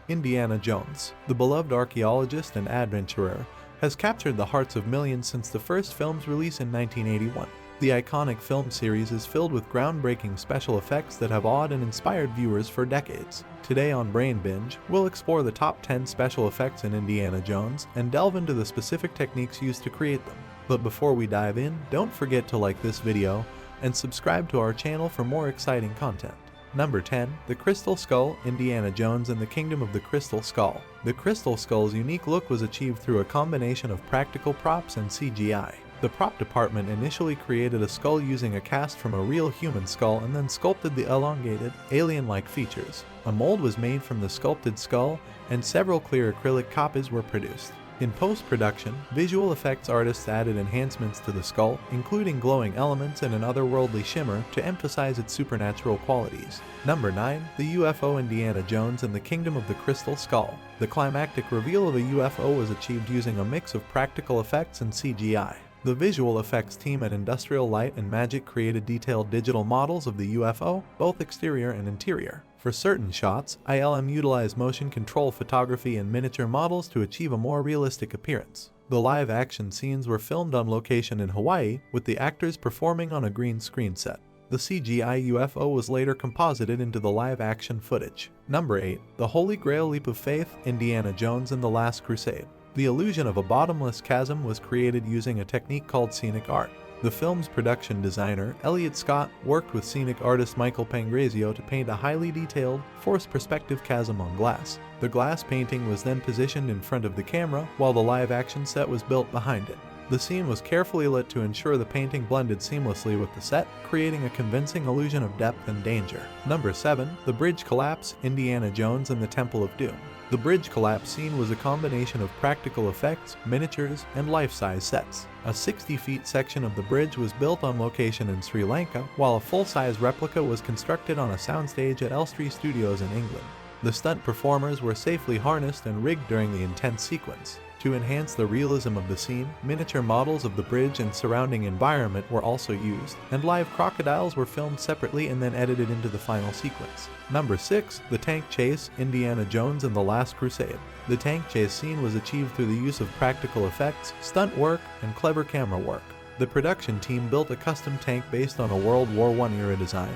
Indiana Jones, the beloved archaeologist and adventurer, has captured the hearts of millions since the first film's release in 1981. The iconic film series is filled with groundbreaking special effects that have awed and inspired viewers for decades. Today on BrainBinge, we'll explore the top 10 special effects in Indiana Jones and delve into the specific techniques used to create them. But before we dive in, don't forget to like this video and subscribe to our channel for more exciting content. Number 10. The Crystal Skull, Indiana Jones and the Kingdom of the Crystal Skull. The Crystal Skull's unique look was achieved through a combination of practical props and CGI. The prop department initially created a skull using a cast from a real human skull and then sculpted the elongated, alien-like features. A mold was made from the sculpted skull, and several clear acrylic copies were produced. In post-production, visual effects artists added enhancements to the skull, including glowing elements and an otherworldly shimmer to emphasize its supernatural qualities. Number 9. The UFO Indiana Jones and the Kingdom of the Crystal Skull. The climactic reveal of a UFO was achieved using a mix of practical effects and CGI. The visual effects team at Industrial Light and Magic created detailed digital models of the UFO, both exterior and interior. For certain shots, ILM utilized motion control photography and miniature models to achieve a more realistic appearance. The live-action scenes were filmed on location in Hawaii, with the actors performing on a green screen set. The CGI UFO was later composited into the live-action footage. Number 8. The Holy Grail Leap of Faith, Indiana Jones and the Last Crusade. The illusion of a bottomless chasm was created using a technique called scenic art. The film's production designer, Elliot Scott, worked with scenic artist Michael Pangrazio to paint a highly detailed, forced perspective chasm on glass. The glass painting was then positioned in front of the camera while the live-action set was built behind it. The scene was carefully lit to ensure the painting blended seamlessly with the set, creating a convincing illusion of depth and danger. Number 7. The Bridge Collapse, Indiana Jones and the Temple of Doom. The bridge collapse scene was a combination of practical effects, miniatures, and life-size sets. A 60-feet section of the bridge was built on location in Sri Lanka, while a full-size replica was constructed on a soundstage at Elstree Studios in England. The stunt performers were safely harnessed and rigged during the intense sequence. To enhance the realism of the scene, miniature models of the bridge and surrounding environment were also used, and live crocodiles were filmed separately and then edited into the final sequence. Number 6. The Tank Chase, Indiana Jones and the Last Crusade. The tank chase scene was achieved through the use of practical effects, stunt work, and clever camera work. The production team built a custom tank based on a World War I era design,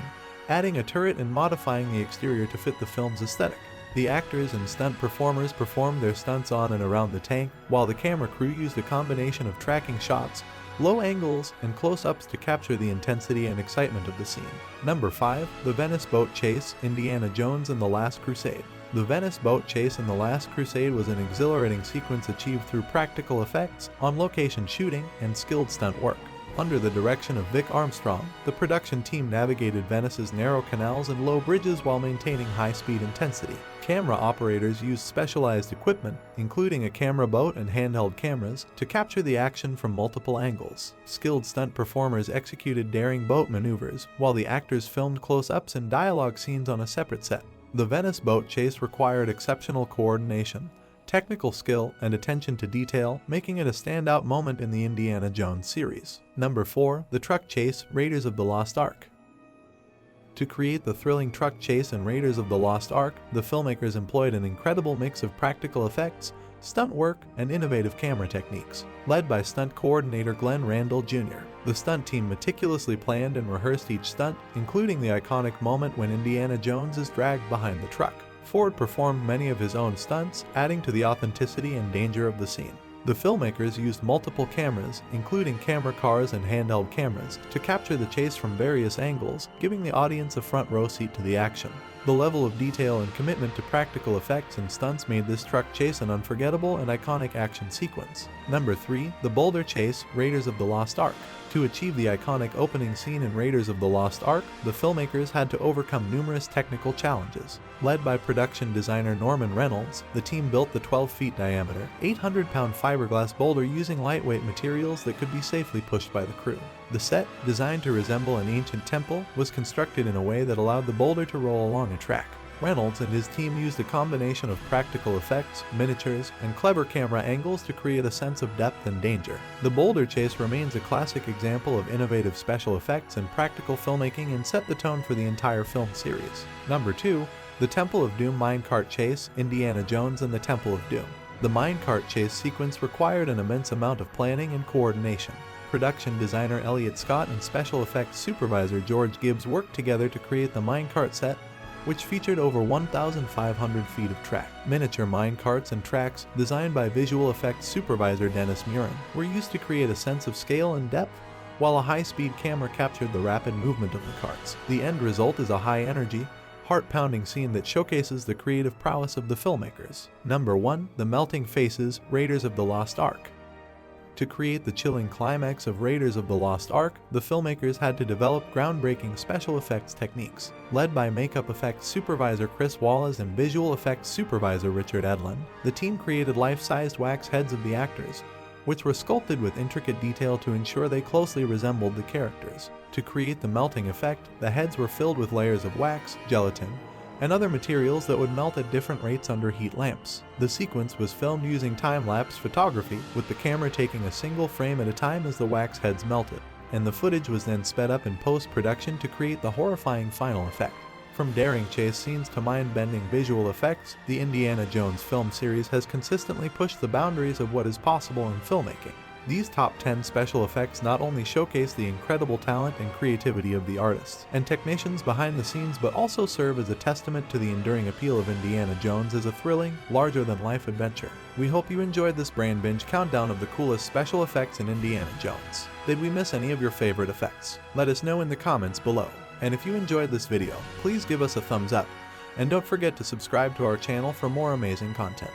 adding a turret and modifying the exterior to fit the film's aesthetic. The actors and stunt performers performed their stunts on and around the tank, while the camera crew used a combination of tracking shots, low angles, and close-ups to capture the intensity and excitement of the scene. Number 5. The Venice Boat Chase, Indiana Jones and the Last Crusade. The Venice Boat Chase in the Last Crusade was an exhilarating sequence achieved through practical effects, on-location shooting, and skilled stunt work. Under the direction of Vic Armstrong, the production team navigated Venice's narrow canals and low bridges while maintaining high-speed intensity. Camera operators used specialized equipment, including a camera boat and handheld cameras, to capture the action from multiple angles. Skilled stunt performers executed daring boat maneuvers, while the actors filmed close-ups and dialogue scenes on a separate set. The Venice boat chase required exceptional coordination, technical skill, and attention to detail, making it a standout moment in the Indiana Jones series. Number 4. The Truck Chase, Raiders of the Lost Ark. To create the thrilling truck chase in Raiders of the Lost Ark, the filmmakers employed an incredible mix of practical effects, stunt work, and innovative camera techniques. Led by stunt coordinator Glenn Randall Jr., the stunt team meticulously planned and rehearsed each stunt, including the iconic moment when Indiana Jones is dragged behind the truck. Ford performed many of his own stunts, adding to the authenticity and danger of the scene. The filmmakers used multiple cameras, including camera cars and handheld cameras, to capture the chase from various angles, giving the audience a front row seat to the action. The level of detail and commitment to practical effects and stunts made this truck chase an unforgettable and iconic action sequence. Number 3. The Boulder Chase, Raiders of the Lost Ark. To achieve the iconic opening scene in Raiders of the Lost Ark, the filmmakers had to overcome numerous technical challenges. Led by production designer Norman Reynolds, the team built the 12-feet diameter, 800-pound fiberglass boulder using lightweight materials that could be safely pushed by the crew. The set, designed to resemble an ancient temple, was constructed in a way that allowed the boulder to roll along a track. Reynolds and his team used a combination of practical effects, miniatures, and clever camera angles to create a sense of depth and danger. The boulder chase remains a classic example of innovative special effects and practical filmmaking and set the tone for the entire film series. Number 2. The Temple of Doom minecart chase, Indiana Jones and the Temple of Doom. The minecart chase sequence required an immense amount of planning and coordination. Production designer Elliot Scott and special effects supervisor George Gibbs worked together to create the minecart set, which featured over 1,500 feet of track. Miniature minecarts and tracks, designed by visual effects supervisor Dennis Murin, were used to create a sense of scale and depth, while a high-speed camera captured the rapid movement of the carts. The end result is a high-energy, heart-pounding scene that showcases the creative prowess of the filmmakers. Number 1. The Melting Faces, Raiders of the Lost Ark. To create the chilling climax of Raiders of the Lost Ark, the filmmakers had to develop groundbreaking special effects techniques. Led by makeup effects supervisor Chris Wallace and visual effects supervisor Richard Edlund, the team created life-sized wax heads of the actors, which were sculpted with intricate detail to ensure they closely resembled the characters. To create the melting effect, the heads were filled with layers of wax, gelatin, and other materials that would melt at different rates under heat lamps. The sequence was filmed using time-lapse photography, with the camera taking a single frame at a time as the wax heads melted, and the footage was then sped up in post-production to create the horrifying final effect. From daring chase scenes to mind-bending visual effects, the Indiana Jones film series has consistently pushed the boundaries of what is possible in filmmaking. These top 10 special effects not only showcase the incredible talent and creativity of the artists and technicians behind the scenes, but also serve as a testament to the enduring appeal of Indiana Jones as a thrilling, larger-than-life adventure. We hope you enjoyed this Brain Binge countdown of the coolest special effects in Indiana Jones. Did we miss any of your favorite effects? Let us know in the comments below. And if you enjoyed this video, please give us a thumbs up, and don't forget to subscribe to our channel for more amazing content.